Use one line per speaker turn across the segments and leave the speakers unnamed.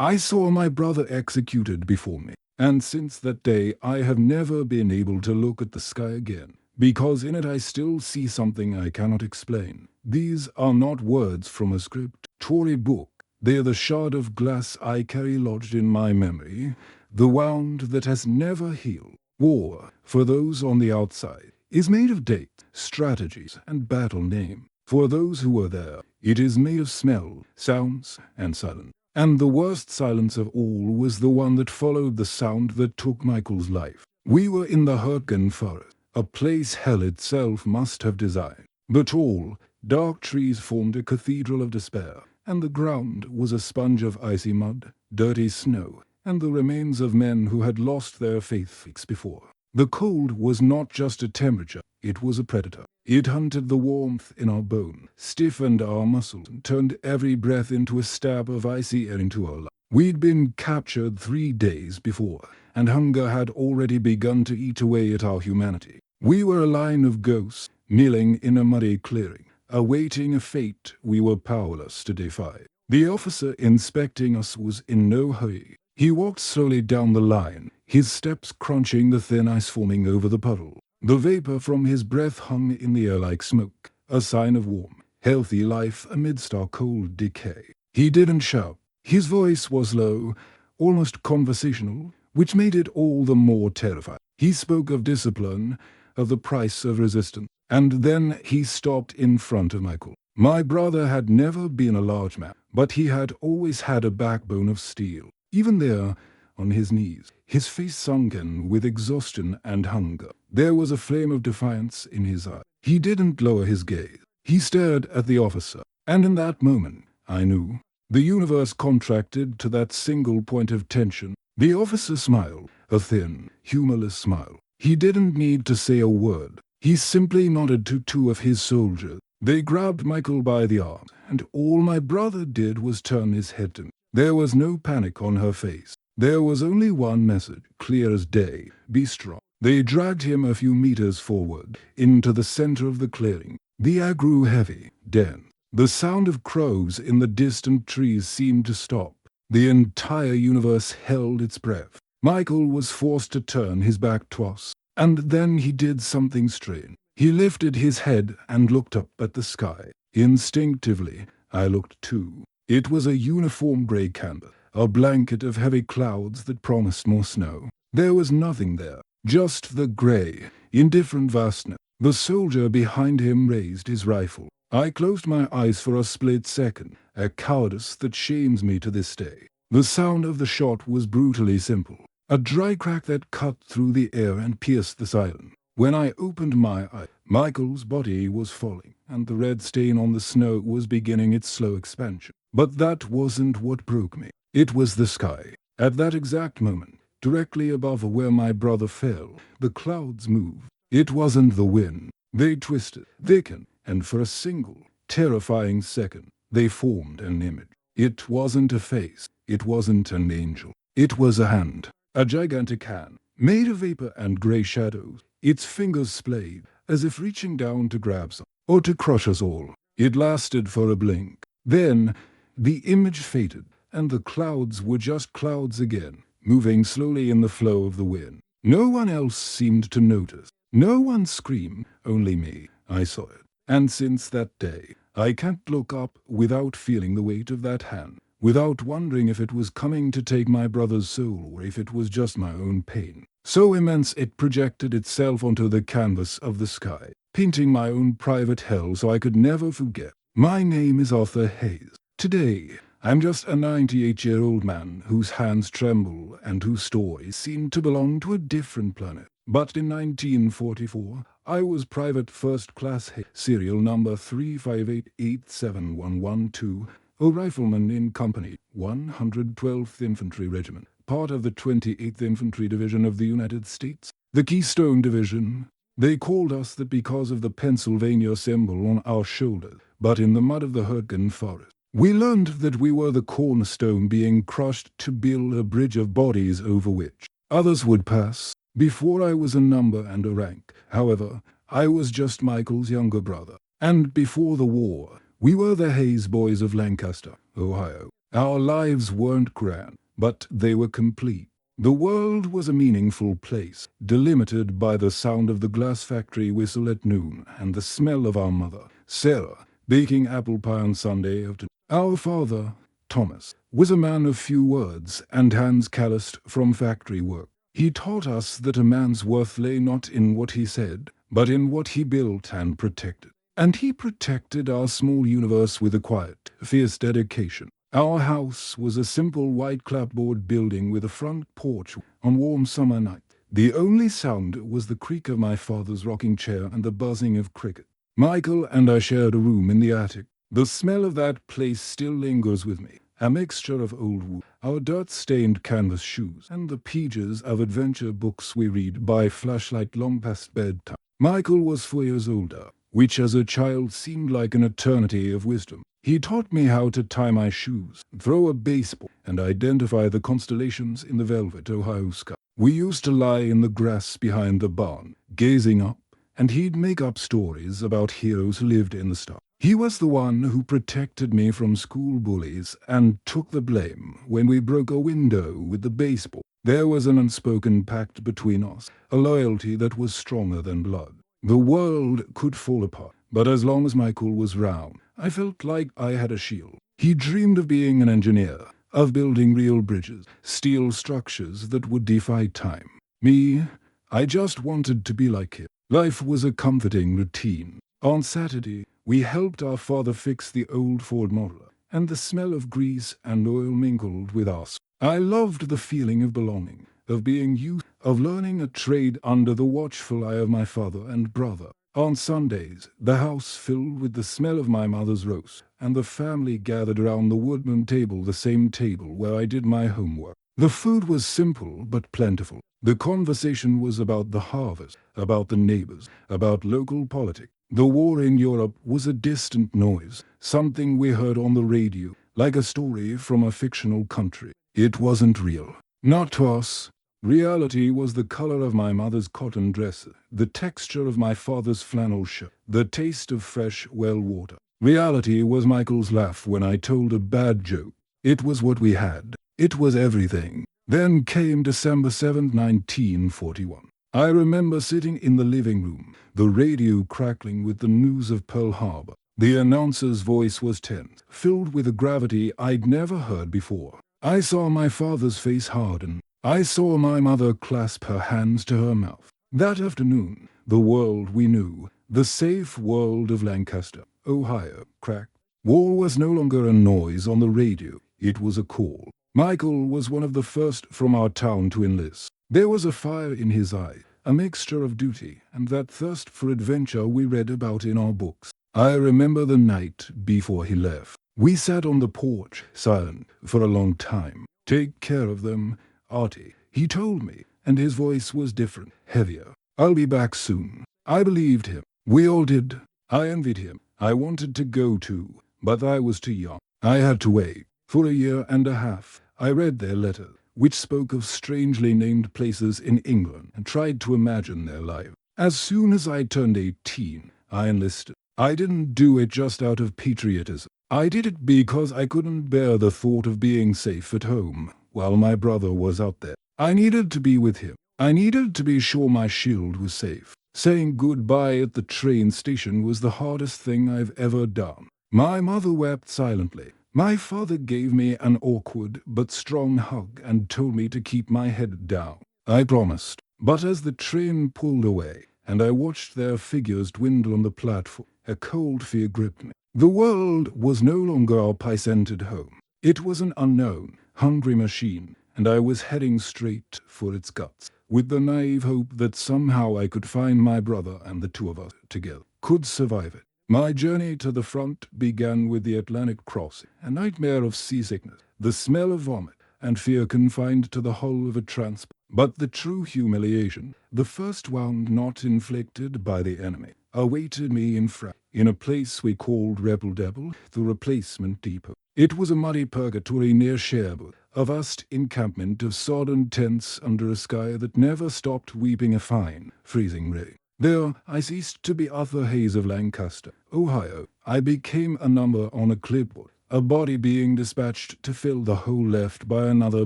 I saw my brother executed before me, and since that day I have never been able to look at the sky again, because in it I still see something I cannot explain. These are not words from a script or a book. They are the shard of glass I carry lodged in my memory, the wound that has never healed. War, for those on the outside, is made of dates, strategies, and battle name. For those who were there, it is made of smell, sounds, and silence. And the worst silence of all was the one that followed the sound that took Michael's life. We were in the Hurtgen forest, a place hell itself must have designed. The tall, dark trees formed a cathedral of despair, and the ground was a sponge of icy mud, dirty snow, and the remains of men who had lost their faith weeks before. The cold was not just a temperature, it was a predator. It hunted the warmth in our bone, stiffened our muscles, and turned every breath into a stab of icy air into our lungs. We'd been captured 3 days before, and hunger had already begun to eat away at our humanity. We were a line of ghosts, kneeling in a muddy clearing, awaiting a fate we were powerless to defy. The officer inspecting us was in no hurry. He walked slowly down the line, his steps crunching the thin ice forming over the puddle. The vapor from his breath hung in the air like smoke, a sign of warm, healthy life amidst our cold decay. He didn't shout. His voice was low, almost conversational, which made it all the more terrifying. He spoke of discipline, of the price of resistance, and then he stopped in front of Michael. My brother had never been a large man, but he had always had a backbone of steel. Even there, on his knees, his face sunken with exhaustion and hunger, there was a flame of defiance in his eye. He didn't lower his gaze. He stared at the officer, and in that moment, I knew, the universe contracted to that single point of tension. The officer smiled, a thin, humorless smile. He didn't need to say a word. He simply nodded to 2 of his soldiers. They grabbed Michael by the arm, and all my brother did was turn his head to me. There was no panic on her face. There was only one message, clear as day: be strong. They dragged him a few meters forward, into the center of the clearing. The air grew heavy, dense. The sound of crows in the distant trees seemed to stop. The entire universe held its breath. Michael was forced to turn his back to us, and then he did something strange. He lifted his head and looked up at the sky. Instinctively, I looked too. It was a uniform gray canvas, a blanket of heavy clouds that promised more snow. There was nothing there, just the gray, indifferent vastness. The soldier behind him raised his rifle. I closed my eyes for a split second, a cowardice that shames me to this day. The sound of the shot was brutally simple, a dry crack that cut through the air and pierced the silence. When I opened my eyes, Michael's body was falling, and the red stain on the snow was beginning its slow expansion. But that wasn't what broke me. It was the sky. At that exact moment, directly above where my brother fell, the clouds moved. It wasn't the wind. They twisted, thickened, and for a single, terrifying second, they formed an image. It wasn't a face. It wasn't an angel. It was a hand. A gigantic hand, made of vapor and gray shadows. Its fingers splayed, as if reaching down to grab some, or to crush us all. It lasted for a blink. Then, the image faded, and the clouds were just clouds again, moving slowly in the flow of the wind. No one else seemed to notice. No one screamed, only me. I saw it. And since that day, I can't look up without feeling the weight of that hand, without wondering if it was coming to take my brother's soul or if it was just my own pain. So immense it projected itself onto the canvas of the sky, painting my own private hell so I could never forget. My name is Arthur Hayes. Today, I'm just a 98-year-old man whose hands tremble and whose stories seem to belong to a different planet. But in 1944, I was Private First Class Hayes, serial number 358871112, a rifleman in Company 112th Infantry Regiment, part of the 28th Infantry Division of the United States, the Keystone Division. They called us that because of the Pennsylvania symbol on our shoulders, but in the mud of the Hurtgen forest. We learned that we were the cornerstone being crushed to build a bridge of bodies over which others would pass. Before I was a number and a rank, however, I was just Michael's younger brother. And before the war, we were the Hayes boys of Lancaster, Ohio. Our lives weren't grand, but they were complete. The world was a meaningful place, delimited by the sound of the glass factory whistle at noon and the smell of our mother, Sarah, baking apple pie on Sunday afternoon. Our father, Thomas, was a man of few words and hands calloused from factory work. He taught us that a man's worth lay not in what he said, but in what he built and protected. And he protected our small universe with a quiet, fierce dedication. Our house was a simple white clapboard building with a front porch on warm summer nights. The only sound was the creak of my father's rocking chair and the buzzing of cricket. Michael and I shared a room in the attic. The smell of that place still lingers with me, a mixture of old wood, our dirt-stained canvas shoes, and the pages of adventure books we read by flashlight long past bedtime. Michael was 4 years older, which as a child seemed like an eternity of wisdom. He taught me how to tie my shoes, throw a baseball, and identify the constellations in the velvet Ohio sky. We used to lie in the grass behind the barn, gazing up, and he'd make up stories about heroes who lived in the stars. He was the one who protected me from school bullies and took the blame when we broke a window with the baseball. There was an unspoken pact between us, a loyalty that was stronger than blood. The world could fall apart, but as long as Michael was round, I felt like I had a shield. He dreamed of being an engineer, of building real bridges, steel structures that would defy time. Me, I just wanted to be like him. Life was a comforting routine. On Saturday, we helped our father fix the old Ford Model, and the smell of grease and oil mingled with us. I loved the feeling of belonging, of being used, of learning a trade under the watchful eye of my father and brother. On Sundays, the house filled with the smell of my mother's roast, and the family gathered around the woodman table, the same table where I did my homework. The food was simple but plentiful. The conversation was about the harvest, about the neighbors, about local politics. The war in Europe was a distant noise, something we heard on the radio, like a story from a fictional country. It wasn't real. Not to us. Reality was the color of my mother's cotton dress, the texture of my father's flannel shirt, the taste of fresh well water. Reality was Michael's laugh when I told a bad joke. It was what we had. It was everything. Then came December 7, 1941. I remember sitting in the living room, the radio crackling with the news of Pearl Harbor. The announcer's voice was tense, filled with a gravity I'd never heard before. I saw my father's face harden. I saw my mother clasp her hands to her mouth. That afternoon, the world we knew, the safe world of Lancaster, Ohio, cracked. War was no longer a noise on the radio. It was a call. Michael was one of the first from our town to enlist. There was a fire in his eye, a mixture of duty and that thirst for adventure we read about in our books. I remember the night before he left. We sat on the porch, silent, for a long time. Take care of them, Artie, he told me, and his voice was different, heavier. I'll be back soon. I believed him. We all did. I envied him. I wanted to go too, but I was too young. I had to wait. For a year and a half, I read their letters, which spoke of strangely named places in England, and tried to imagine their life. As soon as I turned 18, I enlisted. I didn't do it just out of patriotism. I did it because I couldn't bear the thought of being safe at home while my brother was out there. I needed to be with him. I needed to be sure my shield was safe. Saying goodbye at the train station was the hardest thing I've ever done. My mother wept silently. My father gave me an awkward but strong hug and told me to keep my head down. I promised. But as the train pulled away, and I watched their figures dwindle on the platform, a cold fear gripped me. The world was no longer our pie-scented home. It was an unknown, hungry machine, and I was heading straight for its guts, with the naive hope that somehow I could find my brother and the two of us together could survive it. My journey to the front began with the Atlantic crossing, a nightmare of seasickness, the smell of vomit, and fear confined to the hull of a transport. But the true humiliation, the first wound not inflicted by the enemy, awaited me in France, in a place we called Rebel Devil, the replacement depot. It was a muddy purgatory near Cherbourg, a vast encampment of sodden tents under a sky that never stopped weeping a fine, freezing rain. There, I ceased to be Arthur Hayes of Lancaster, Ohio. I became a number on a clipboard, a body being dispatched to fill the hole left by another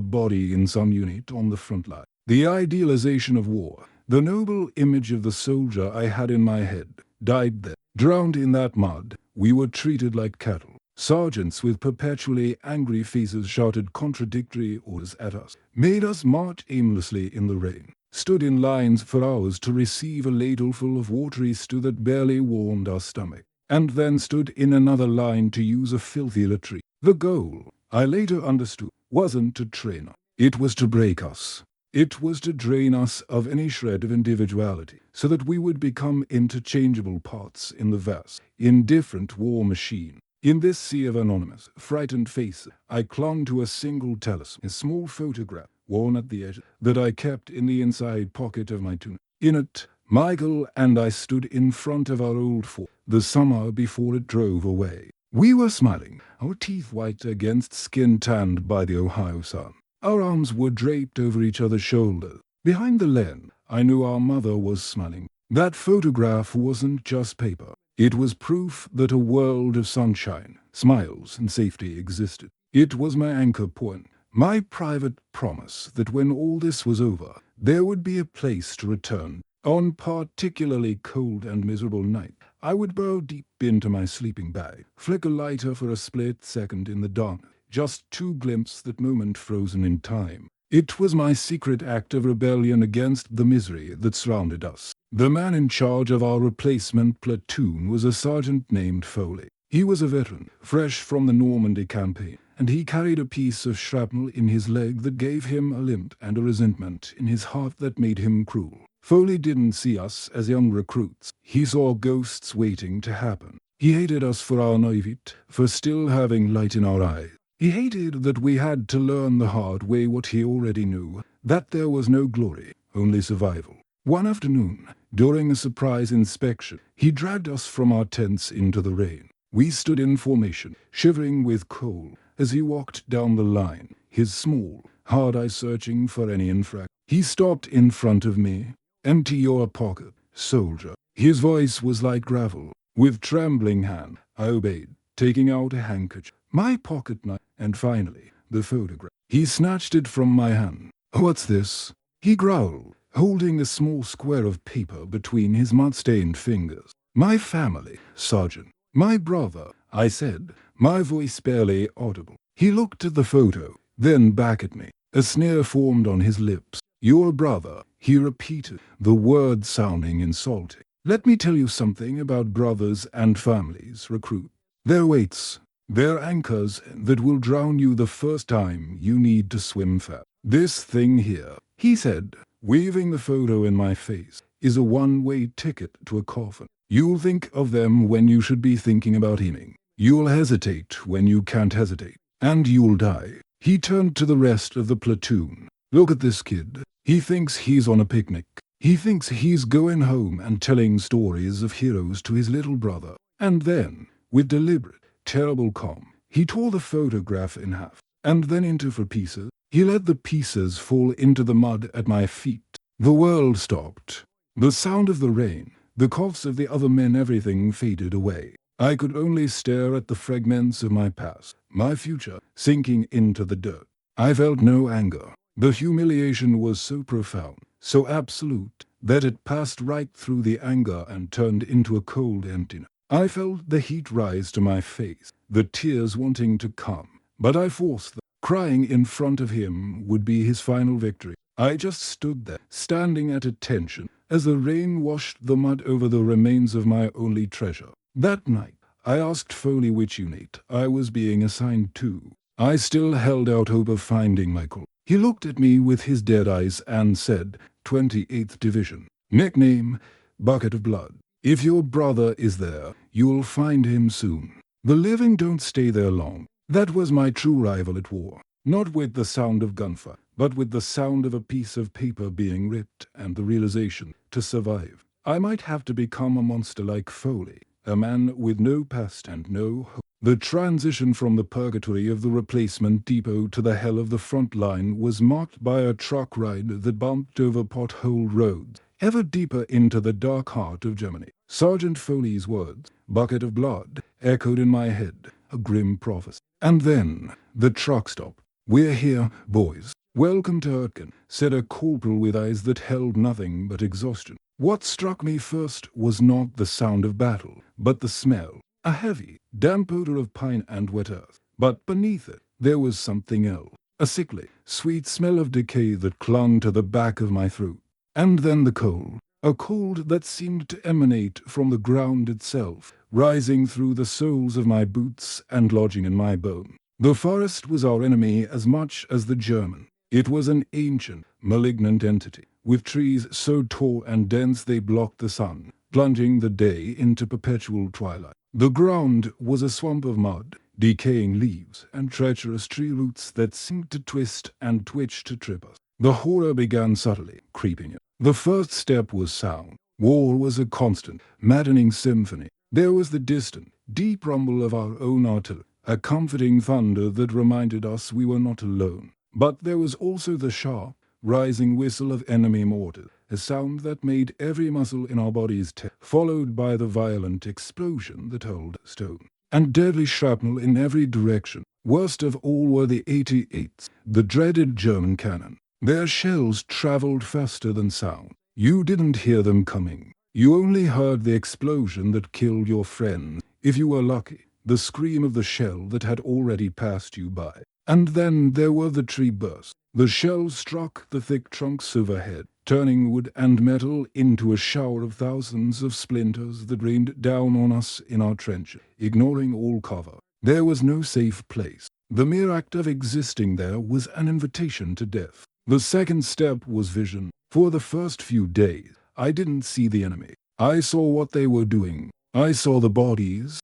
body in some unit on the front line. The idealization of war, the noble image of the soldier I had in my head, died there. Drowned in that mud, we were treated like cattle. Sergeants with perpetually angry faces shouted contradictory orders at us, made us march aimlessly in the rain, stood in lines for hours to receive a ladleful of watery stew that barely warmed our stomach, and then stood in another line to use a filthy latrine. The goal, I later understood, wasn't to train us. It was to break us. It was to drain us of any shred of individuality, so that we would become interchangeable parts in the vast, indifferent war machine. In this sea of anonymous, frightened faces, I clung to a single talisman, a small photograph, worn at the edge, that I kept in the inside pocket of my tunic. In it, Michael and I stood in front of our old fort, the summer before it drove away. We were smiling, our teeth white against skin tanned by the Ohio sun. Our arms were draped over each other's shoulders. Behind the lens, I knew our mother was smiling. That photograph wasn't just paper. It was proof that a world of sunshine, smiles, and safety existed. It was my anchor point, my private promise that when all this was over, there would be a place to return. On particularly cold and miserable night, I would burrow deep into my sleeping bag, flick a lighter for a split second in the darkness, just to glimpse that moment frozen in time. It was my secret act of rebellion against the misery that surrounded us. The man in charge of our replacement platoon was a sergeant named Foley. He was a veteran, fresh from the Normandy campaign, and he carried a piece of shrapnel in his leg that gave him a limp and a resentment in his heart that made him cruel. Foley didn't see us as young recruits. He saw ghosts waiting to happen. He hated us for our naivete, for still having light in our eyes. He hated that we had to learn the hard way what he already knew, that there was no glory, only survival. One afternoon, during a surprise inspection, he dragged us from our tents into the rain. We stood in formation, shivering with cold, as he walked down the line, his small, hard eyes searching for any infraction. He stopped in front of me. "Empty your pocket, soldier." His voice was like gravel. With trembling hand, I obeyed, taking out a handkerchief, my pocket knife, and finally, the photograph. He snatched it from my hand. "What's this?" he growled, holding a small square of paper between his mud-stained fingers. "My family, Sergeant. My brother," I said, my voice barely audible. He looked at the photo, then back at me. A sneer formed on his lips. "Your brother," he repeated, the word sounding insulting. "Let me tell you something about brothers and families, recruit. They're weights. They're anchors that will drown you the first time you need to swim fast. This thing here," he said, waving the photo in my face, "is a one-way ticket to a coffin. You'll think of them when you should be thinking about aiming. You'll hesitate when you can't hesitate. And you'll die." He turned to the rest of the platoon. "Look at this kid. He thinks he's on a picnic. He thinks he's going home and telling stories of heroes to his little brother." And then, with deliberate, terrible calm, he tore the photograph in half, and then into 4 pieces. He let the pieces fall into the mud at my feet. The world stopped. The sound of the rain, the coughs of the other men, everything faded away. I could only stare at the fragments of my past, my future, sinking into the dirt. I felt no anger. The humiliation was so profound, so absolute, that it passed right through the anger and turned into a cold emptiness. I felt the heat rise to my face, the tears wanting to come, but I forced them. Crying in front of him would be his final victory. I just stood there, standing at attention, as the rain washed the mud over the remains of my only treasure. That night, I asked Foley which unit I was being assigned to. I still held out hope of finding Michael. He looked at me with his dead eyes and said, 28th Division. Nickname, Bucket of Blood. If your brother is there, you'll find him soon. The living don't stay there long. That was my true rival at war. Not with the sound of gunfire, but with the sound of a piece of paper being ripped and the realization, to survive, I might have to become a monster like Foley, a man with no past and no hope. The transition from the purgatory of the replacement depot to the hell of the front line was marked by a truck ride that bumped over potholed roads, ever deeper into the dark heart of Germany. Sergeant Foley's words, "Bucket of Blood," echoed in my head, a grim prophecy. And then the truck stopped. "We're here, boys. Welcome to Hurtgen," said a corporal with eyes that held nothing but exhaustion. What struck me first was not the sound of battle, but the smell. A heavy, damp odor of pine and wet earth. But beneath it, there was something else. A sickly, sweet smell of decay that clung to the back of my throat. And then the cold. A cold that seemed to emanate from the ground itself, rising through the soles of my boots and lodging in my bone. The forest was our enemy as much as the German. It was an ancient, malignant entity, with trees so tall and dense they blocked the sun, plunging the day into perpetual twilight. The ground was a swamp of mud, decaying leaves, and treacherous tree roots that seemed to twist and twitch to trip us. The horror began subtly, creeping in. The first step was sound. War was a constant, maddening symphony. There was the distant, deep rumble of our own artillery, a comforting thunder that reminded us we were not alone. But there was also the sharp, rising whistle of enemy mortars, a sound that made every muscle in our bodies tense, followed by the violent explosion that hurled stone. And deadly shrapnel in every direction. Worst of all were the 88s, the dreaded German cannon. Their shells traveled faster than sound. You didn't hear them coming. You only heard the explosion that killed your friends. If you were lucky, the scream of the shell that had already passed you by. And then there were the tree bursts. The shells struck the thick trunks overhead, turning wood and metal into a shower of thousands of splinters that rained down on us in our trenches, ignoring all cover. There was no safe place. The mere act of existing there was an invitation to death. The second step was vision. For the first few days, I didn't see the enemy. I saw what they were doing. I saw the bodies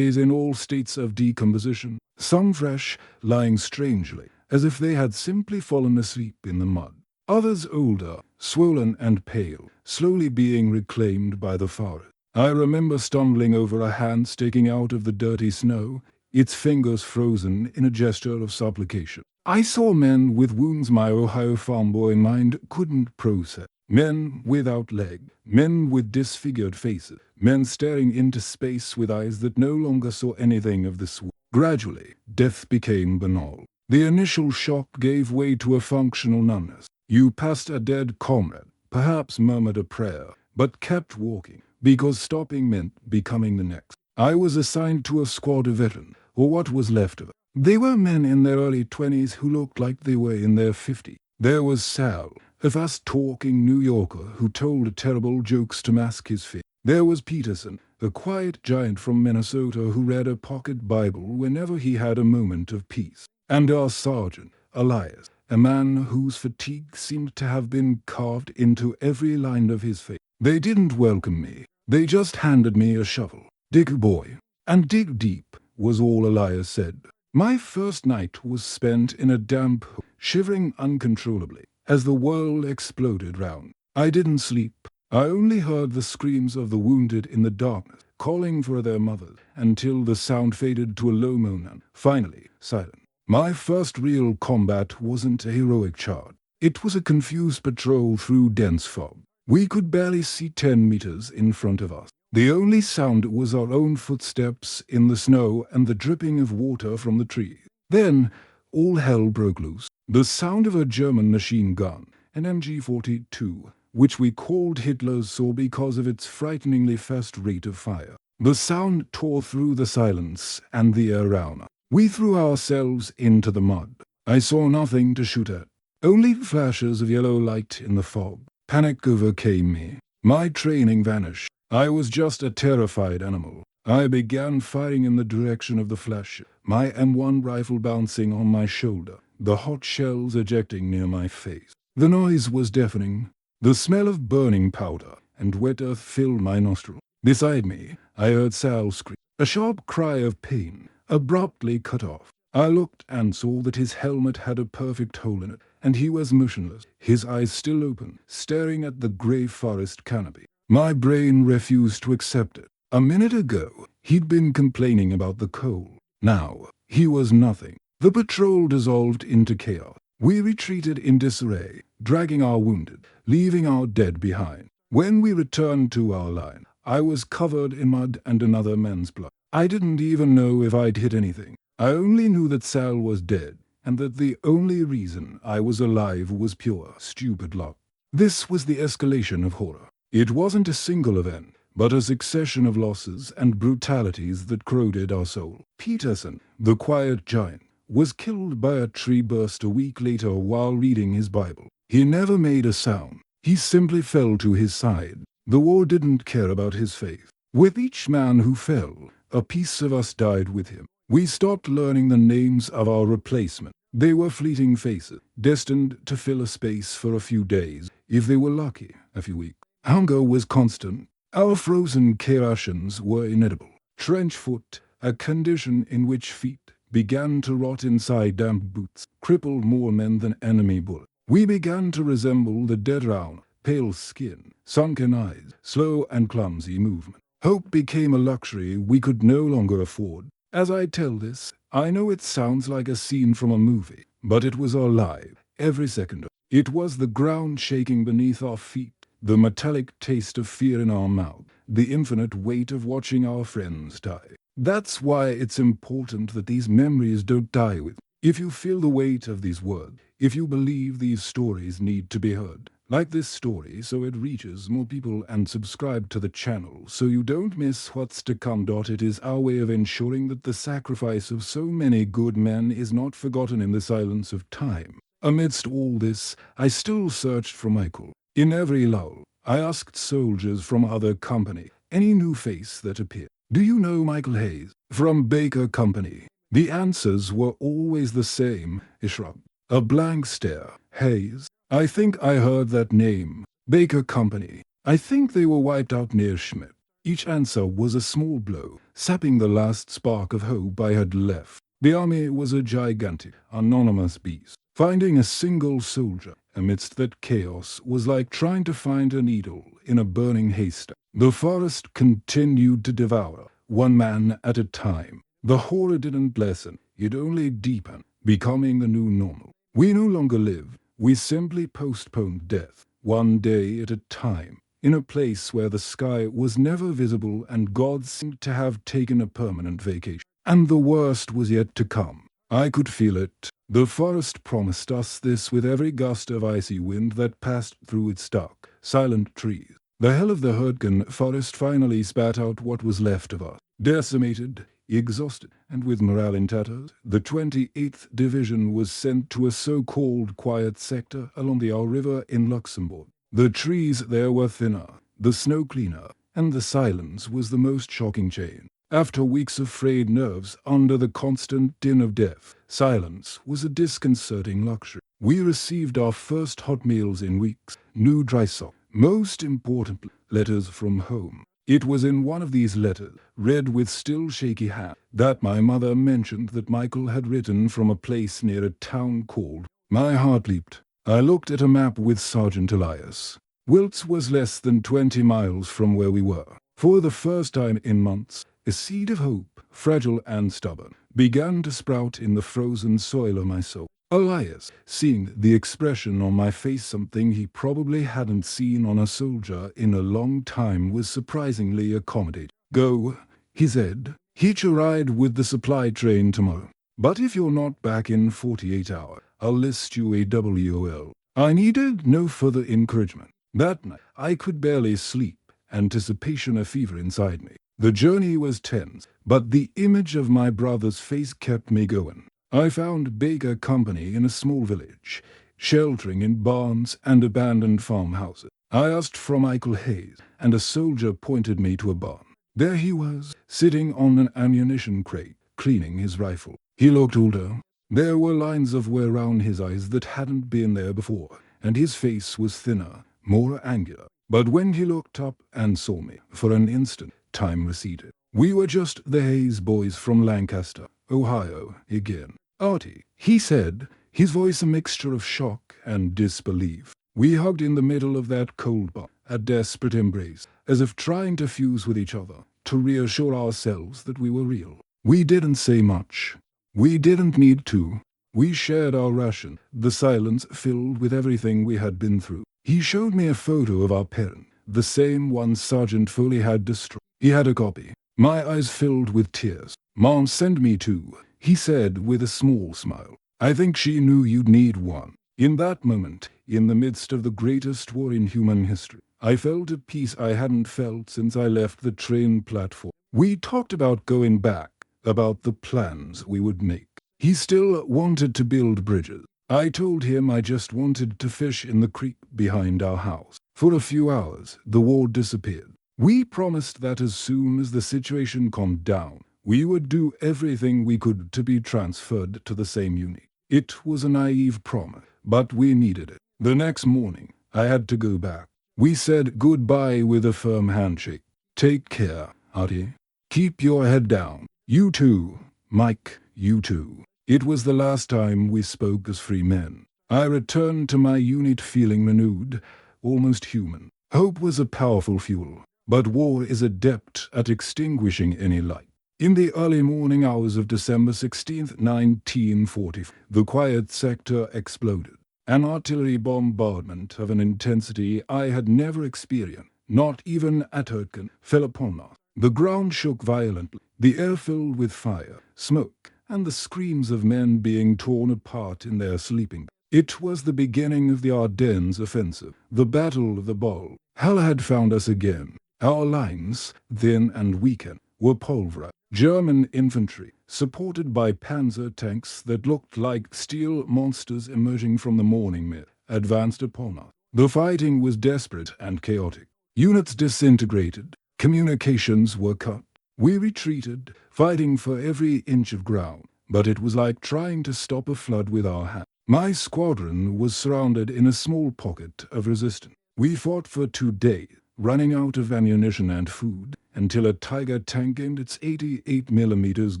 in all states of decomposition, some fresh, lying strangely, as if they had simply fallen asleep in the mud. Others older, swollen and pale, slowly being reclaimed by the forest. I remember stumbling over a hand sticking out of the dirty snow, its fingers frozen in a gesture of supplication. I saw men with wounds my Ohio farm boy mind couldn't process. Men without legs, men with disfigured faces, men staring into space with eyes that no longer saw anything of this world. Gradually, death became banal. The initial shock gave way to a functional numbness. You passed a dead comrade, perhaps murmured a prayer, but kept walking, because stopping meant becoming the next. I was assigned to a squad of veterans, or what was left of it. They were men in their early 20s who looked like they were in their 50s. There was Sal, a fast-talking New Yorker who told terrible jokes to mask his fear. There was Peterson, a quiet giant from Minnesota who read a pocket Bible whenever he had a moment of peace. And our sergeant, Elias, a man whose fatigue seemed to have been carved into every line of his face. They didn't welcome me. They just handed me a shovel. "Dig, boy, and dig deep," was all Elias said. My first night was spent in a damp hole, shivering uncontrollably, as the world exploded round. I didn't sleep. I only heard the screams of the wounded in the darkness, calling for their mothers, until the sound faded to a low moan and, finally, silence. My first real combat wasn't a heroic charge. It was a confused patrol through dense fog. We could barely see 10 meters in front of us. The only sound was our own footsteps in the snow and the dripping of water from the trees. Then, all hell broke loose. The sound of a German machine gun, an MG-42, which we called Hitler's Saw because of its frighteningly fast rate of fire. The sound tore through the silence and the air around us. We threw ourselves into the mud. I saw nothing to shoot at, only flashes of yellow light in the fog. Panic overcame me. My training vanished. I was just a terrified animal. I began firing in the direction of the flash, my M1 rifle bouncing on my shoulder, the hot shells ejecting near my face. The noise was deafening. The smell of burning powder and wet earth filled my nostrils. Beside me, I heard Sal scream. A sharp cry of pain, abruptly cut off. I looked and saw that his helmet had a perfect hole in it, and he was motionless, his eyes still open, staring at the grey forest canopy. My brain refused to accept it. A minute ago, he'd been complaining about the cold. Now, he was nothing. The patrol dissolved into chaos. We retreated in disarray, dragging our wounded, leaving our dead behind. When we returned to our line, I was covered in mud and another man's blood. I didn't even know if I'd hit anything. I only knew that Sal was dead, and that the only reason I was alive was pure, stupid luck. This was the escalation of horror. It wasn't a single event, but a succession of losses and brutalities that corroded our soul. Peterson, the quiet giant, was killed by a tree burst a week later while reading his Bible. He never made a sound. He simply fell to his side. The war didn't care about his faith. With each man who fell, a piece of us died with him. We stopped learning the names of our replacement. They were fleeting faces, destined to fill a space for a few days, if they were lucky, a few weeks. Hunger was constant. Our frozen rations were inedible. Trench foot, a condition in which feet began to rot inside damp boots, crippled more men than enemy bullets. We began to resemble the dead round, pale skin, sunken eyes, slow and clumsy movement. Hope became a luxury we could no longer afford. As I tell this, I know it sounds like a scene from a movie, but it was alive, every second. It was the ground shaking beneath our feet, the metallic taste of fear in our mouth, the infinite weight of watching our friends die. That's why it's important that these memories don't die with. If you feel the weight of these words, if you believe these stories need to be heard, like this story so it reaches more people, and subscribe to the channel so you don't miss what's to come. It is our way of ensuring that the sacrifice of so many good men is not forgotten in the silence of time. Amidst all this, I still searched for Michael. In every lull, I asked soldiers from other company, any new face that appeared. Do you know Michael Hayes? From Baker Company. The answers were always the same. I shrugged. A blank stare. Hayes? I think I heard that name. Baker Company. I think they were wiped out near Schmidt. Each answer was a small blow, sapping the last spark of hope I had left. The army was a gigantic, anonymous beast. Finding a single soldier amidst that chaos was like trying to find a needle in a burning haystack. The forest continued to devour, one man at a time. The horror didn't lessen, it only deepened, becoming the new normal. We no longer lived, we simply postponed death, one day at a time, in a place where the sky was never visible and God seemed to have taken a permanent vacation. And the worst was yet to come. I could feel it. The forest promised us this with every gust of icy wind that passed through its dark, silent trees. The hell of the Hurtgen forest finally spat out what was left of us. Decimated, exhausted, and with morale in tatters, the 28th Division was sent to a so-called quiet sector along the Our River in Luxembourg. The trees there were thinner, the snow cleaner, and the silence was the most shocking change. After weeks of frayed nerves under the constant din of death, silence was a disconcerting luxury. We received our first hot meals in weeks, new dry socks, most importantly, letters from home. It was in one of these letters, read with still shaky hand, that my mother mentioned that Michael had written from a place near a town called. My heart leaped. I looked at a map with Sergeant Elias. Wiltz was less than 20 miles from where we were. For the first time in months, a seed of hope, fragile and stubborn, began to sprout in the frozen soil of my soul. Elias, seeing the expression on my face, something he probably hadn't seen on a soldier in a long time, was surprisingly accommodating. Go, he said. Hitch a ride with the supply train tomorrow. But if you're not back in 48 hours, I'll list you a WOL. I needed no further encouragement. That night, I could barely sleep, anticipation a fever inside me. The journey was tense, but the image of my brother's face kept me going. I found Baker Company in a small village, sheltering in barns and abandoned farmhouses. I asked for Michael Hayes, and a soldier pointed me to a barn. There he was, sitting on an ammunition crate, cleaning his rifle. He looked older. There were lines of wear around his eyes that hadn't been there before, and his face was thinner, more angular. But when he looked up and saw me, for an instant, time receded. We were just the Hayes boys from Lancaster, Ohio, again. Artie, he said, his voice a mixture of shock and disbelief. We hugged in the middle of that cold bar, a desperate embrace, as if trying to fuse with each other, to reassure ourselves that we were real. We didn't say much. We didn't need to. We shared our ration, the silence filled with everything we had been through. He showed me a photo of our parent, the same one Sergeant Foley had destroyed. He had a copy. My eyes filled with tears. Mom sent me two. he said with a small smile. I think she knew you'd need one. In that moment, in the midst of the greatest war in human history, I felt a peace I hadn't felt since I left the train platform. We talked about going back, about the plans we would make. He still wanted to build bridges. I told him I just wanted to fish in the creek behind our house. For a few hours, the war disappeared. We promised that as soon as the situation calmed down, we would do everything we could to be transferred to the same unit. It was a naive promise, but we needed it. The next morning, I had to go back. We said goodbye with a firm handshake. Take care, Artie. Keep your head down. You too, Mike, you too. It was the last time we spoke as free men. I returned to my unit feeling renewed, almost human. Hope was a powerful fuel, but war is adept at extinguishing any light. In the early morning hours of December 16, 1940, the quiet sector exploded. An artillery bombardment of an intensity I had never experienced, not even at Erkin, fell upon us. The ground shook violently, the air filled with fire, smoke, and the screams of men being torn apart in their sleeping. It was the beginning of the Ardennes offensive, the Battle of the Bulge. Hell had found us again. Our lines, thin and weakened, were pulverized. German infantry, supported by panzer tanks that looked like steel monsters emerging from the morning mist, advanced upon us. The fighting was desperate and chaotic. Units disintegrated, communications were cut. We retreated, fighting for every inch of ground, but it was like trying to stop a flood with our hands. My squadron was surrounded in a small pocket of resistance. We fought for 2 days, running out of ammunition and food, until a Tiger tank aimed its 88mm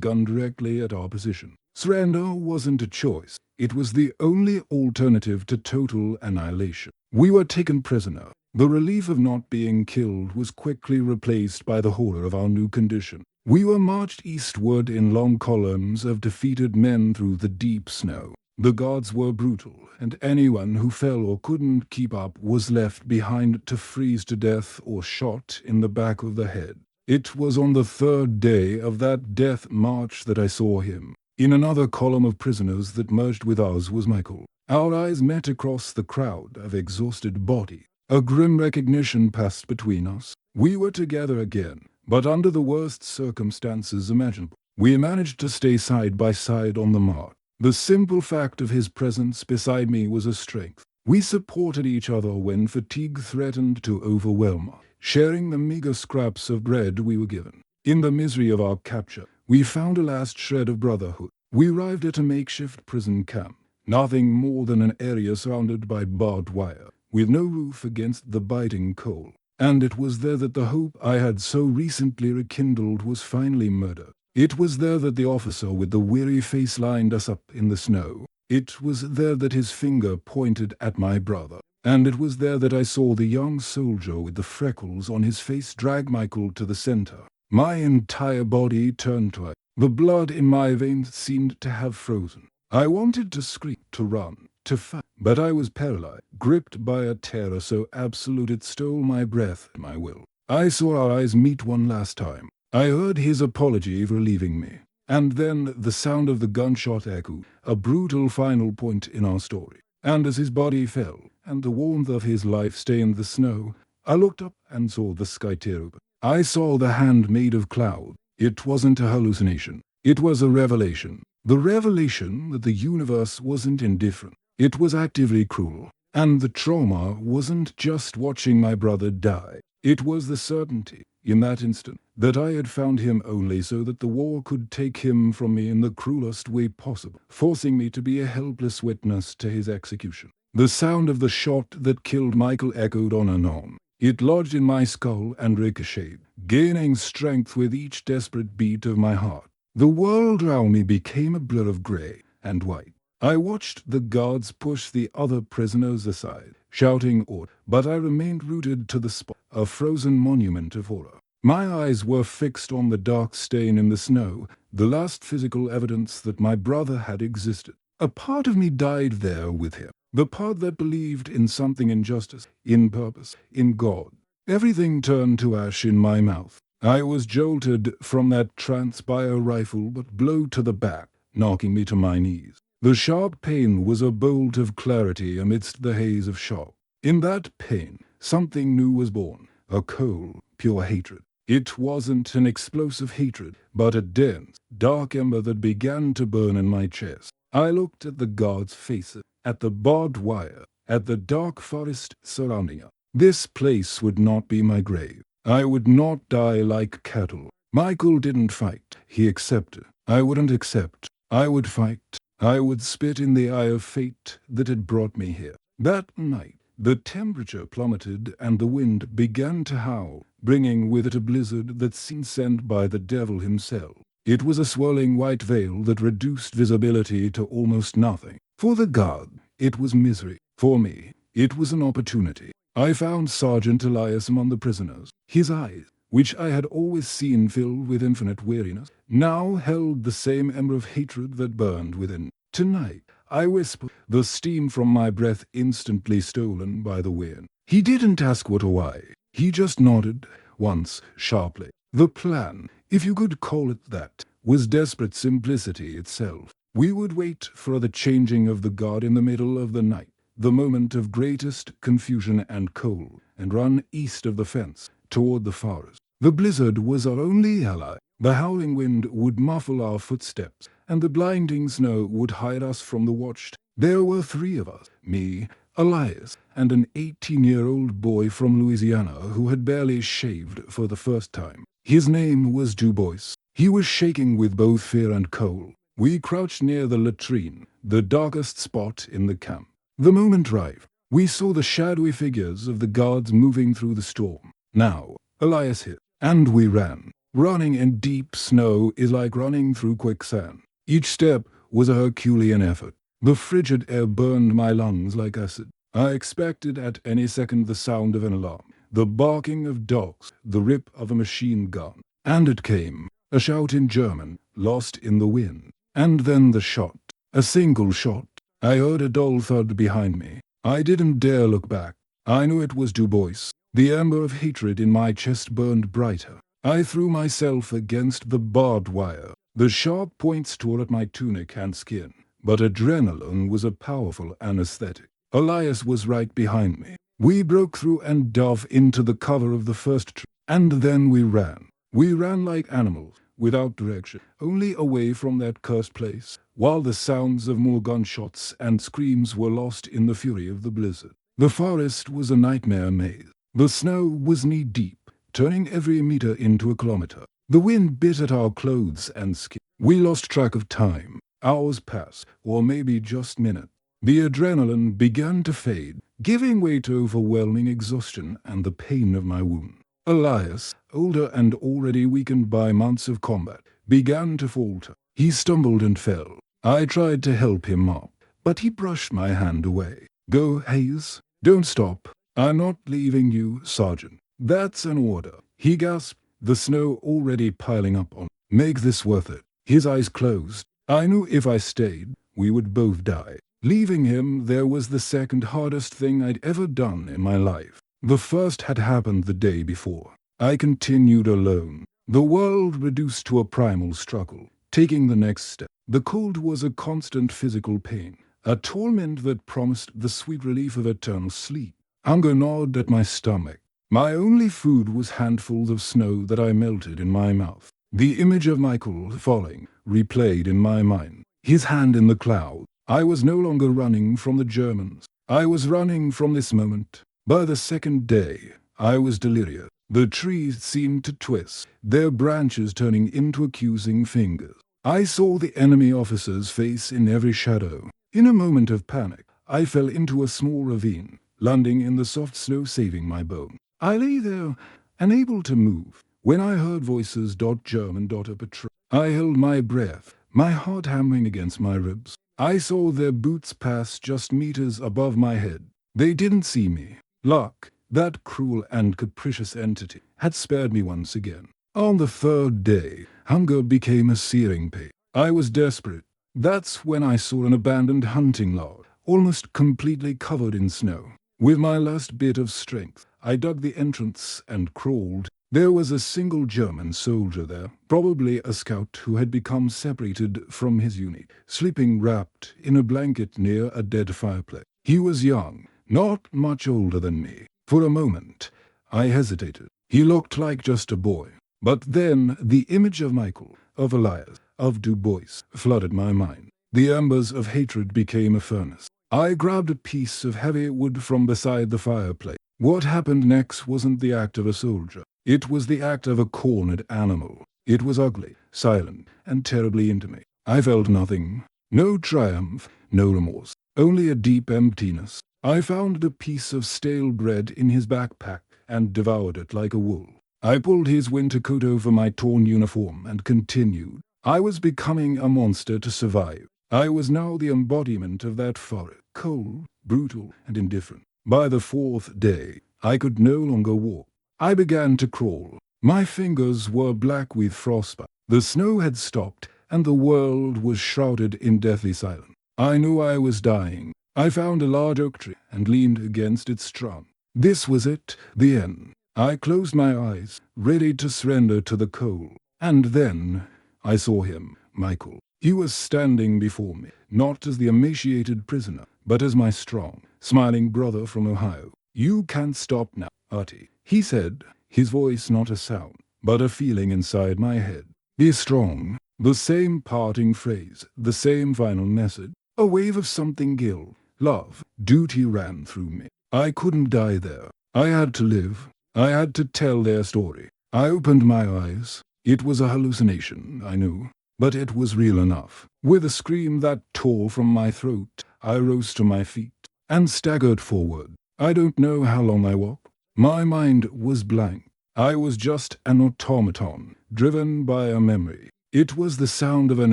gun directly at our position. Surrender wasn't a choice. It was the only alternative to total annihilation. We were taken prisoner. The relief of not being killed was quickly replaced by the horror of our new condition. We were marched eastward in long columns of defeated men through the deep snow. The guards were brutal, and anyone who fell or couldn't keep up was left behind to freeze to death or shot in the back of the head. It was on the 3rd day of that death march that I saw him. In another column of prisoners that merged with ours was Michael. Our eyes met across the crowd of exhausted bodies. A grim recognition passed between us. We were together again, but under the worst circumstances imaginable. We managed to stay side by side on the march. The simple fact of his presence beside me was a strength. We supported each other when fatigue threatened to overwhelm us, sharing the meager scraps of bread we were given. In the misery of our capture, we found a last shred of brotherhood. We arrived at a makeshift prison camp, nothing more than an area surrounded by barbed wire, with no roof against the biting cold. And it was there that the hope I had so recently rekindled was finally murdered. It was there that the officer with the weary face lined us up in the snow. It was there that his finger pointed at my brother. And it was there that I saw the young soldier with the freckles on his face drag Michael to the center. My entire body turned to her. The blood in my veins seemed to have frozen. I wanted to scream, to run, to fight, but I was paralyzed, gripped by a terror so absolute it stole my breath and my will. I saw our eyes meet one last time. I heard his apology for leaving me, and then the sound of the gunshot echoed, a brutal final point in our story. And as his body fell, and the warmth of his life stained the snow, I looked up and saw the sky tear open. I saw the hand made of cloud. It wasn't a hallucination. It was a revelation. The revelation that the universe wasn't indifferent. It was actively cruel. And the trauma wasn't just watching my brother die. It was the certainty, in that instant, that I had found him only so that the war could take him from me in the cruelest way possible, forcing me to be a helpless witness to his execution. The sound of the shot that killed Michael echoed on and on. It lodged in my skull and ricocheted, gaining strength with each desperate beat of my heart. The world around me became a blur of gray and white. I watched the guards push the other prisoners aside, shouting order, but I remained rooted to the spot, a frozen monument of horror. My eyes were fixed on the dark stain in the snow, the last physical evidence that my brother had existed. A part of me died there with him, the part that believed in something in justice, in purpose, in God. Everything turned to ash in my mouth. I was jolted from that trance by a rifle but blow to the back. knocking me to my knees. The sharp pain was a bolt of clarity amidst the haze of shock. In that pain, something new was born, a cold, pure hatred. It wasn't an explosive hatred, but a dense, dark ember that began to burn in my chest. I looked at the guards' faces, at the barbed wire, at the dark forest surrounding us. This place would not be my grave. I would not die like cattle. Michael didn't fight. He accepted. I wouldn't accept. I would fight. I would spit in the eye of fate that had brought me here. That night, the temperature plummeted and the wind began to howl, bringing with it a blizzard that seemed sent by the devil himself. It was a swirling white veil that reduced visibility to almost nothing. For the guard, it was misery. For me, it was an opportunity. I found Sergeant Elias among the prisoners. His eyes, which I had always seen filled with infinite weariness, now held the same ember of hatred that burned within. Tonight, I whispered, the steam from my breath instantly stolen by the wind. He didn't ask what or why. He just nodded, once, sharply. The plan, if you could call it that, was desperate simplicity itself. We would wait for the changing of the guard in the middle of the night, the moment of greatest confusion and cold, and run east of the fence, toward the forest. The blizzard was our only ally. The howling wind would muffle our footsteps, and the blinding snow would hide us from the watched. There were 3 of us, me, Elias, and an 18-year-old boy from Louisiana who had barely shaved for the first time. His name was Dubois. He was shaking with both fear and cold. We crouched near the latrine, the darkest spot in the camp. The moment arrived. We saw the shadowy figures of the guards moving through the storm. Now, Elias hit, and we ran. Running in deep snow is like running through quicksand. Each step was a Herculean effort. The frigid air burned my lungs like acid. I expected at any second the sound of an alarm, the barking of dogs, the rip of a machine gun. And it came, a shout in German, lost in the wind. And then the shot, a single shot. I heard a dull thud behind me. I didn't dare look back. I knew it was Dubois. The ember of hatred in my chest burned brighter. I threw myself against the barbed wire. The sharp points tore at my tunic and skin, but adrenaline was a powerful anesthetic. Elias was right behind me. We broke through and dove into the cover of the first tree, and then we ran. We ran like animals, without direction, only away from that cursed place, while the sounds of more gunshots and screams were lost in the fury of the blizzard. The forest was a nightmare maze. The snow was knee-deep, turning every meter into a kilometer. The wind bit at our clothes and skin. We lost track of time. Hours passed, or maybe just minutes. The adrenaline began to fade, giving way to overwhelming exhaustion and the pain of my wound. Elias, older and already weakened by months of combat, began to falter. He stumbled and fell. I tried to help him up, but he brushed my hand away. "Go, Hayes. Don't stop. I'm not leaving you, Sergeant." "That's an order," he gasped, the snow already piling up on. "Make this worth it." His eyes closed. I knew if I stayed, we would both die. Leaving him there was the second hardest thing I'd ever done in my life. The first had happened the day before. I continued alone, the world reduced to a primal struggle, taking the next step. The cold was a constant physical pain, a torment that promised the sweet relief of eternal sleep. Hunger gnawed at my stomach. My only food was handfuls of snow that I melted in my mouth. The image of Michael falling replayed in my mind, his hand in the cloud. I was no longer running from the Germans. I was running from this moment. By the second day, I was delirious. The trees seemed to twist, their branches turning into accusing fingers. I saw the enemy officer's face in every shadow. In a moment of panic, I fell into a small ravine, landing in the soft snow, saving my bone. I lay there, unable to move, when I heard voices, German, patrol. I held my breath, my heart hammering against my ribs. I saw their boots pass just meters above my head. They didn't see me. Luck, that cruel and capricious entity, had spared me once again. On the third day, hunger became a searing pain. I was desperate. That's when I saw an abandoned hunting lodge, almost completely covered in snow. With my last bit of strength, I dug the entrance and crawled There was a single German soldier there, probably a scout who had become separated from his unit, sleeping wrapped in a blanket near a dead fireplace. He was young, not much older than me. For a moment, I hesitated. He looked like just a boy. But then the image of Michael, of Elias, of Du Bois flooded my mind. The embers of hatred became a furnace. I grabbed a piece of heavy wood from beside the fireplace. What happened next wasn't the act of a soldier. It was the act of a cornered animal. It was ugly, silent, and terribly intimate. I felt nothing. No triumph, no remorse. Only a deep emptiness. I found a piece of stale bread in his backpack and devoured it like a wolf. I pulled his winter coat over my torn uniform and continued. I was becoming a monster to survive. I was now the embodiment of that forest, cold, brutal, and indifferent. By the fourth day, I could no longer walk. I began to crawl. My fingers were black with frostbite. The snow had stopped, and the world was shrouded in deathly silence. I knew I was dying. I found a large oak tree and leaned against its trunk. This was it, the end. I closed my eyes, ready to surrender to the cold. And then I saw him, Michael. He was standing before me, not as the emaciated prisoner, but as my strong, smiling brother from Ohio. "You can't stop now, Artie," he said, his voice not a sound, but a feeling inside my head. "Be strong." The same parting phrase, the same final message. A wave of something guilt, love, duty ran through me. I couldn't die there. I had to live. I had to tell their story. I opened my eyes. It was a hallucination, I knew, but it was real enough. With a scream that tore from my throat, I rose to my feet and staggered forward. I don't know how long I walked. My mind was blank. I was just an automaton, driven by a memory. It was the sound of an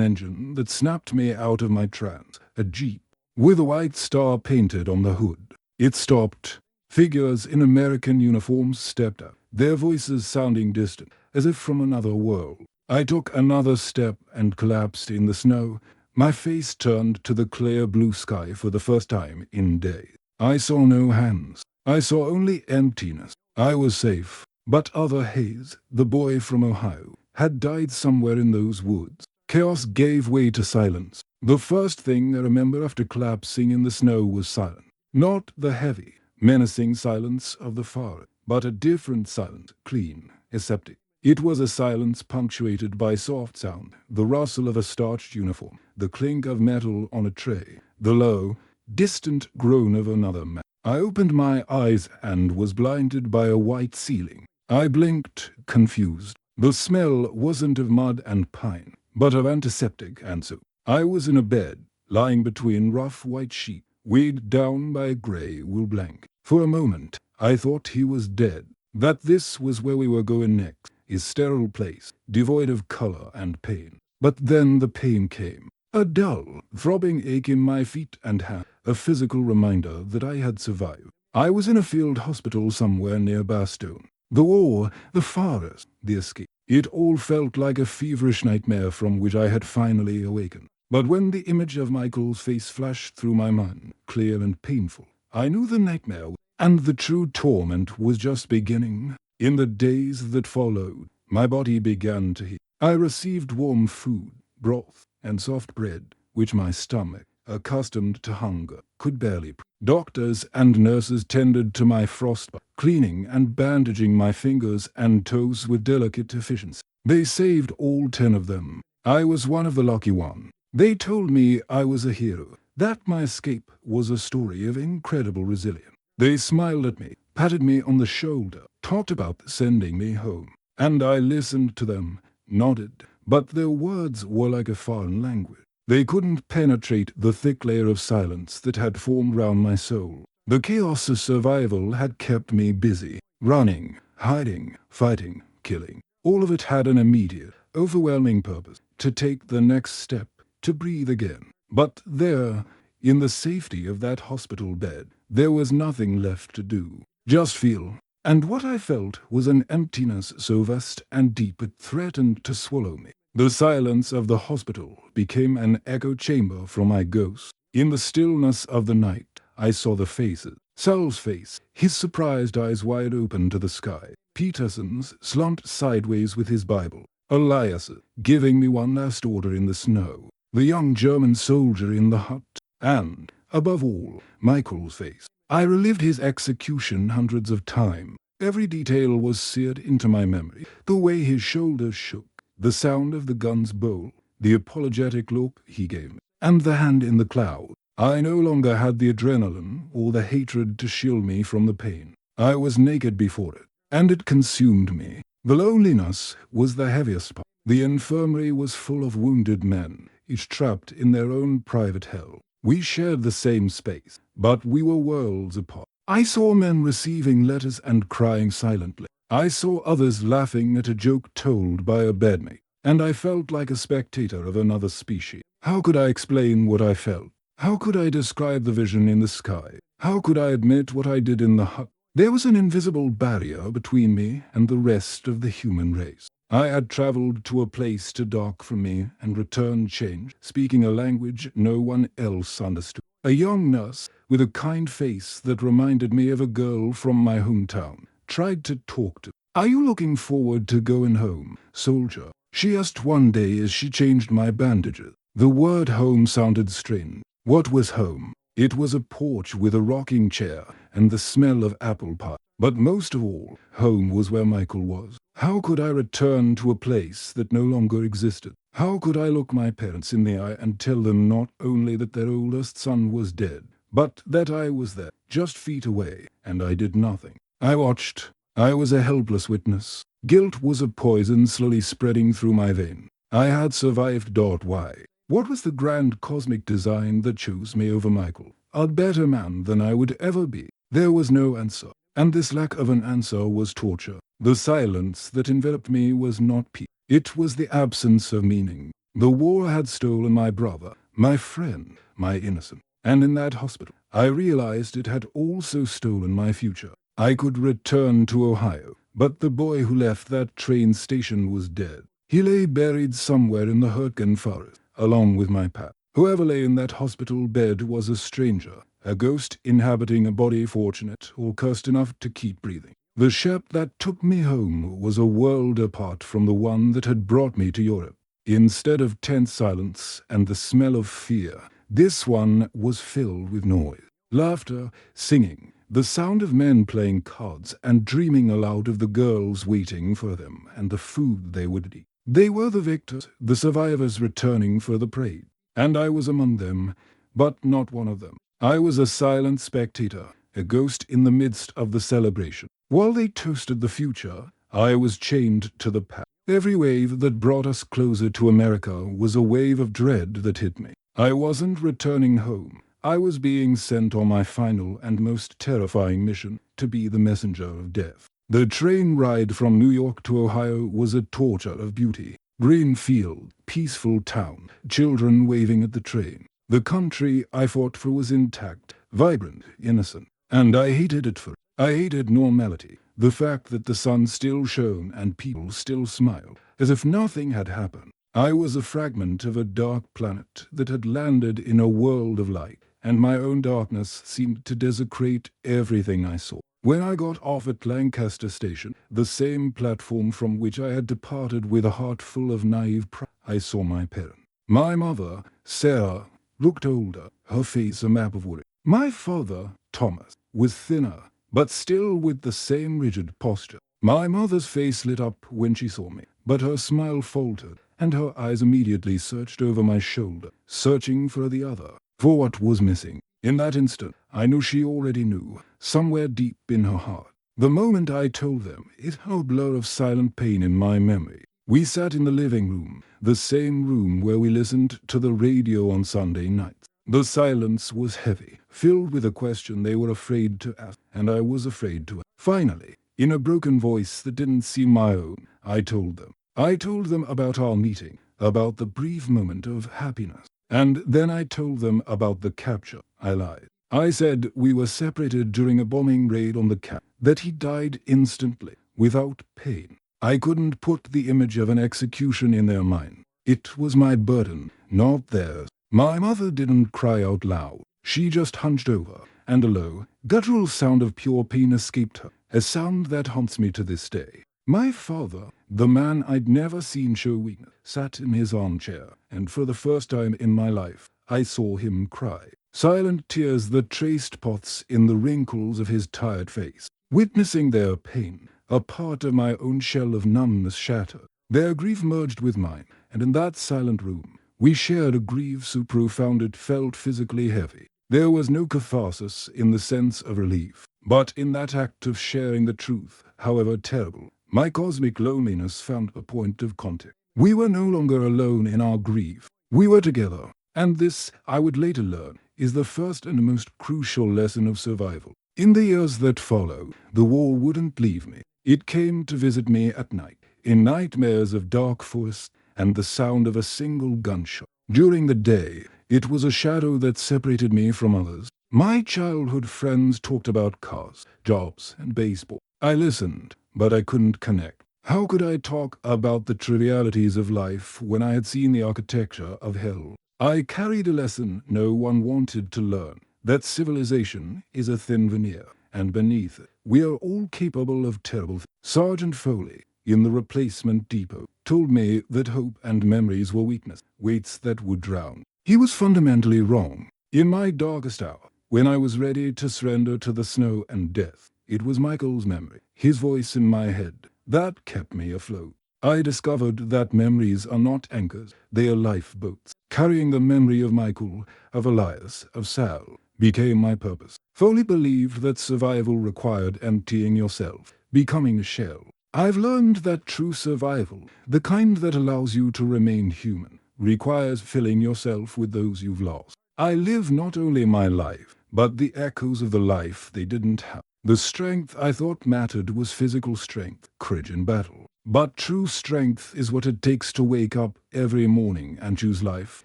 engine that snapped me out of my trance, a jeep, with a white star painted on the hood. It stopped. Figures in American uniforms stepped out, their voices sounding distant, as if from another world. I took another step and collapsed in the snow. My face turned to the clear blue sky for the first time in days. I saw no hands. I saw only emptiness. I was safe. But other Hayes, the boy from Ohio, had died somewhere in those woods. Chaos gave way to silence. The first thing I remember after collapsing in the snow was silence. Not the heavy, menacing silence of the forest, but a different silence, clean, aseptic. It was a silence punctuated by soft sound, the rustle of a starched uniform, the clink of metal on a tray, the low, distant groan of another man. I opened my eyes and was blinded by a white ceiling. I blinked, confused. The smell wasn't of mud and pine, but of antiseptic and soap. I was in a bed, lying between rough white sheets, weighed down by a grey wool blanket. For a moment, I thought he was dead, that this was where we were going next, his sterile place, devoid of color and pain. But then the pain came. A dull, throbbing ache in my feet and hands, a physical reminder that I had survived. I was in a field hospital somewhere near Bastogne. The war, the forest, the escape. It all felt like a feverish nightmare from which I had finally awakened. But when the image of Michael's face flashed through my mind, clear and painful, I knew the nightmare and the true torment was just beginning. In the days that followed, my body began to heal. I received warm food, broth, and soft bread, which my stomach, accustomed to hunger, could barely. Doctors and nurses tended to my frostbite, cleaning and bandaging my fingers and toes with delicate efficiency. They saved all 10 of them. I was one of the lucky ones. They told me I was a hero, that my escape was a story of incredible resilience. They smiled at me, patted me on the shoulder, talked about sending me home. And I listened to them, nodded, but their words were like a foreign language. They couldn't penetrate the thick layer of silence that had formed round my soul. The chaos of survival had kept me busy, running, hiding, fighting, killing. All of it had an immediate, overwhelming purpose, to take the next step, to breathe again. But there, in the safety of that hospital bed, there was nothing left to do. Just feel. And what I felt was an emptiness so vast and deep it threatened to swallow me. The silence of the hospital became an echo chamber for my ghost. In the stillness of the night, I saw the faces. Sal's face, his surprised eyes wide open to the sky. Peterson's, slumped sideways with his Bible. Elias's, giving me one last order in the snow. The young German soldier in the hut. And, above all, Michael's face. I relived his execution hundreds of times. Every detail was seared into my memory. The way his shoulders shook, the sound of the gun's bowl, the apologetic look he gave me, and the hand in the cloud. I no longer had the adrenaline or the hatred to shield me from the pain. I was naked before it, and it consumed me. The loneliness was the heaviest part. The infirmary was full of wounded men, each trapped in their own private hell. We shared the same space, but we were worlds apart. I saw men receiving letters and crying silently. I saw others laughing at a joke told by a bedmate, and I felt like a spectator of another species. How could I explain what I felt? How could I describe the vision in the sky? How could I admit what I did in the hut? There was an invisible barrier between me and the rest of the human race. I had traveled to a place too dark for me and returned changed, speaking a language no one else understood. A young nurse, with a kind face that reminded me of a girl from my hometown, tried to talk to me. "Are you looking forward to going home, soldier?" she asked one day as she changed my bandages. The word home sounded strange. What was home? It was a porch with a rocking chair and the smell of apple pie. But most of all, home was where Michael was. How could I return to a place that no longer existed? How could I look my parents in the eye and tell them not only that their oldest son was dead, but that I was there, just feet away, and I did nothing? I watched. I was a helpless witness. Guilt was a poison slowly spreading through my vein. I had survived. Why? What was the grand cosmic design that chose me over Michael? A better man than I would ever be. There was no answer. And this lack of an answer was torture. The silence that enveloped me was not peace. It was the absence of meaning. The war had stolen my brother, my friend, my innocence. And in that hospital, I realized it had also stolen my future. I could return to Ohio, but the boy who left that train station was dead. He lay buried somewhere in the Hurtgen forest, along with my pap. Whoever lay in that hospital bed was a stranger, a ghost inhabiting a body fortunate or cursed enough to keep breathing. The ship that took me home was a world apart from the one that had brought me to Europe. Instead of tense silence and the smell of fear, this one was filled with noise, laughter, singing, the sound of men playing cards and dreaming aloud of the girls waiting for them and the food they would eat. They were the victors, the survivors returning for the parade. And I was among them, but not one of them. I was a silent spectator, a ghost in the midst of the celebration. While they toasted the future, I was chained to the past. Every wave that brought us closer to America was a wave of dread that hit me. I wasn't returning home. I was being sent on my final and most terrifying mission, to be the messenger of death. The train ride from New York to Ohio was a torture of beauty. Green field, peaceful town, children waving at the train. The country I fought for was intact, vibrant, innocent. And I hated it for it. I hated normality, the fact that the sun still shone and people still smiled, as if nothing had happened. I was a fragment of a dark planet that had landed in a world of light, and my own darkness seemed to desecrate everything I saw. When I got off at Lancaster Station, the same platform from which I had departed with a heart full of naive pride, I saw my parents. My mother, Sarah, looked older, her face a map of worry. My father, Thomas, was thinner, but still with the same rigid posture. My mother's face lit up when she saw me, but her smile faltered, and her eyes immediately searched over my shoulder, searching for the other, for what was missing. In that instant, I knew she already knew, somewhere deep in her heart. The moment I told them, it had a blur of silent pain in my memory. We sat in the living room, the same room where we listened to the radio on Sunday nights. The silence was heavy, filled with a question they were afraid to ask, and I was afraid to ask. Finally, in a broken voice that didn't seem my own, I told them. I told them about our meeting, about the brief moment of happiness. And then I told them about the capture. I lied. I said we were separated during a bombing raid on the camp, that he died instantly, without pain. I couldn't put the image of an execution in their mind. It was my burden, not theirs. My mother didn't cry out loud. She just hunched over, and a low, guttural sound of pure pain escaped her, a sound that haunts me to this day. My father, the man I'd never seen show weakness, sat in his armchair, and for the first time in my life, I saw him cry. Silent tears that traced paths in the wrinkles of his tired face. Witnessing their pain, a part of my own shell of numbness shattered. Their grief merged with mine, and in that silent room, we shared a grief so profound it felt physically heavy. There was no catharsis in the sense of relief, but in that act of sharing the truth, however terrible, my cosmic loneliness found a point of contact. We were no longer alone in our grief. We were together, and this, I would later learn, is the first and most crucial lesson of survival. In the years that followed, the war wouldn't leave me. It came to visit me at night, in nightmares of dark forests and the sound of a single gunshot. During the day, it was a shadow that separated me from others. My childhood friends talked about cars, jobs, and baseball. I listened, but I couldn't connect. How could I talk about the trivialities of life when I had seen the architecture of hell? I carried a lesson no one wanted to learn, that civilization is a thin veneer, and beneath it, we are all capable of terrible things. Sergeant Foley, in the replacement depot, told me that hope and memories were weakness, weights that would drown. He was fundamentally wrong. In my darkest hour, when I was ready to surrender to the snow and death, it was Michael's memory, his voice in my head, that kept me afloat. I discovered that memories are not anchors, they are lifeboats. Carrying the memory of Michael, of Elias, of Sal, became my purpose. Foley believed that survival required emptying yourself, becoming a shell. I've learned that true survival, the kind that allows you to remain human, requires filling yourself with those you've lost. I live not only my life, but the echoes of the life they didn't have. The strength I thought mattered was physical strength, courage in battle. But true strength is what it takes to wake up every morning and choose life,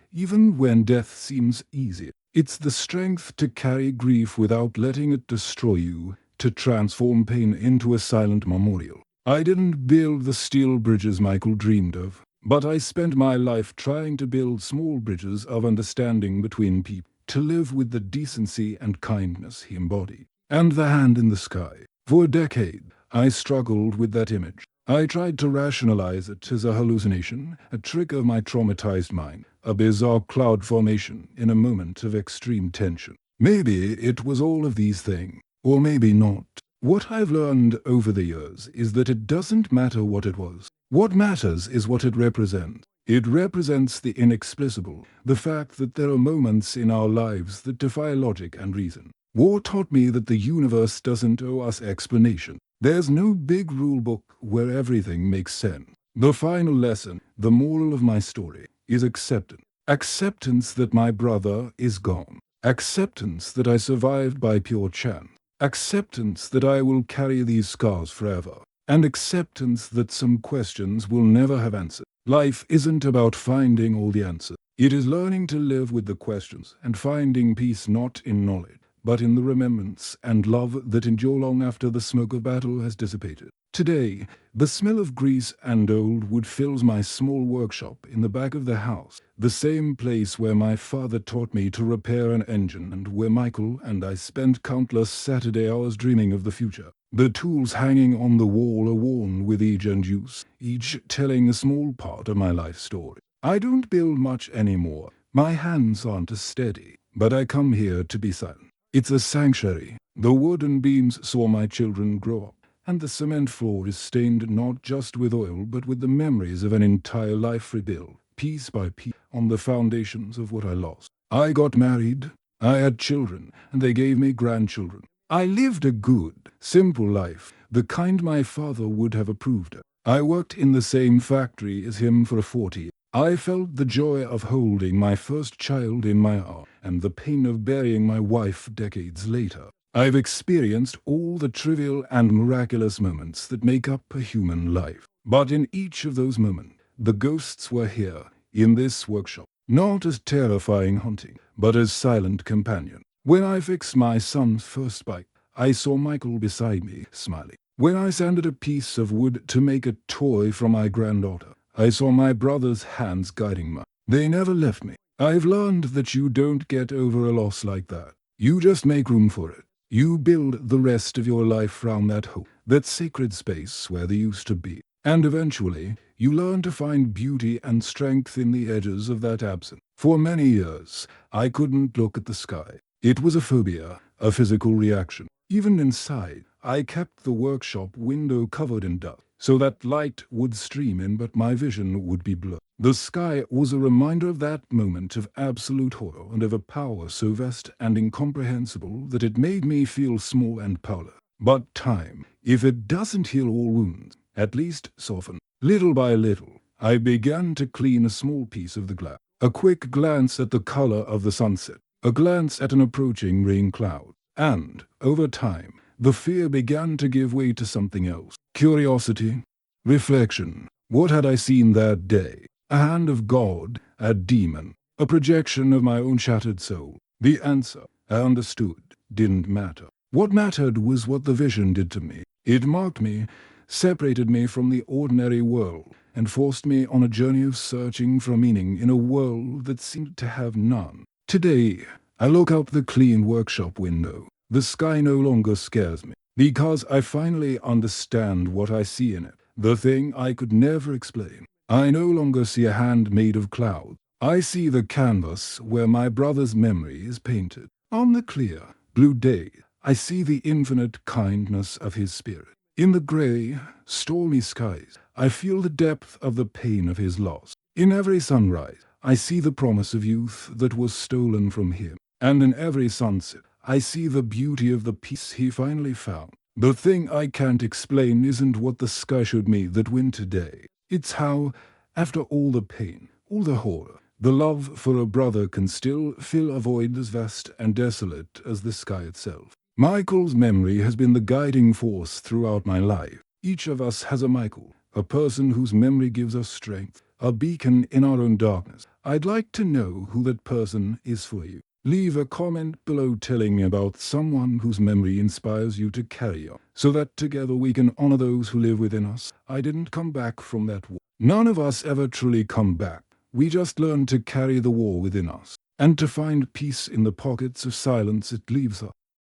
even when death seems easier. It's the strength to carry grief without letting it destroy you, to transform pain into a silent memorial. I didn't build the steel bridges Michael dreamed of, but I spent my life trying to build small bridges of understanding between people, to live with the decency and kindness he embodied. And the hand in the sky. For a decade, I struggled with that image. I tried to rationalize it as a hallucination, a trick of my traumatized mind, a bizarre cloud formation in a moment of extreme tension. Maybe it was all of these things, or maybe not. What I've learned over the years is that it doesn't matter what it was. What matters is what it represents. It represents the inexplicable, the fact that there are moments in our lives that defy logic and reason. War taught me that the universe doesn't owe us explanation. There's no big rule book where everything makes sense. The final lesson, the moral of my story, is acceptance. Acceptance that my brother is gone. Acceptance that I survived by pure chance. Acceptance that I will carry these scars forever. And acceptance that some questions will never have answers. Life isn't about finding all the answers. It is learning to live with the questions and finding peace not in knowledge, but in the remembrance and love that endure long after the smoke of battle has dissipated. Today, the smell of grease and old wood fills my small workshop in the back of the house, the same place where my father taught me to repair an engine and where Michael and I spent countless Saturday hours dreaming of the future. The tools hanging on the wall are worn with age and use, each telling a small part of my life story. I don't build much anymore. My hands aren't as steady, but I come here to be silent. It's a sanctuary. The wooden beams saw my children grow up, and the cement floor is stained not just with oil but with the memories of an entire life rebuilt, piece by piece, on the foundations of what I lost. I got married, I had children, and they gave me grandchildren. I lived a good, simple life, the kind my father would have approved of. I worked in the same factory as him for 40 years. I felt the joy of holding my first child in my arms, and the pain of burying my wife decades later. I've experienced all the trivial and miraculous moments that make up a human life. But in each of those moments, the ghosts were here, in this workshop, not as terrifying haunting, but as silent companion. When I fixed my son's first bike, I saw Michael beside me, smiling. When I sanded a piece of wood to make a toy for my granddaughter, I saw my brother's hands guiding mine. They never left me. I've learned that you don't get over a loss like that. You just make room for it. You build the rest of your life round that hole, that sacred space where they used to be. And eventually, you learn to find beauty and strength in the edges of that absence. For many years, I couldn't look at the sky. It was a phobia, a physical reaction. Even inside, I kept the workshop window covered in dust, so that light would stream in but my vision would be blurred. The sky was a reminder of that moment of absolute horror and of a power so vast and incomprehensible that it made me feel small and powerless. But time, if it doesn't heal all wounds, at least soften. Little by little, I began to clean a small piece of the glass. A quick glance at the color of the sunset, a glance at an approaching rain cloud, and, over time, the fear began to give way to something else. Curiosity, reflection. What had I seen that day? A hand of God, a demon, a projection of my own shattered soul. The answer, I understood, didn't matter. What mattered was what the vision did to me. It marked me, separated me from the ordinary world, and forced me on a journey of searching for meaning in a world that seemed to have none. Today, I look out the clean workshop window. The sky no longer scares me, because I finally understand what I see in it, the thing I could never explain. I no longer see a hand made of clouds. I see the canvas where my brother's memory is painted. On the clear, blue day, I see the infinite kindness of his spirit. In the grey, stormy skies, I feel the depth of the pain of his loss. In every sunrise, I see the promise of youth that was stolen from him. And in every sunset, I see the beauty of the peace he finally found. The thing I can't explain isn't what the sky showed me that winter day. It's how, after all the pain, all the horror, the love for a brother can still fill a void as vast and desolate as the sky itself. Michael's memory has been the guiding force throughout my life. Each of us has a Michael, a person whose memory gives us strength, a beacon in our own darkness. I'd like to know who that person is for you. Leave a comment below telling me about someone whose memory inspires you to carry on, so that together we can honor those who live within us. I didn't come back from that war. None of us ever truly come back. We just learn to carry the war within us, and to find peace in the pockets of silence it leaves us.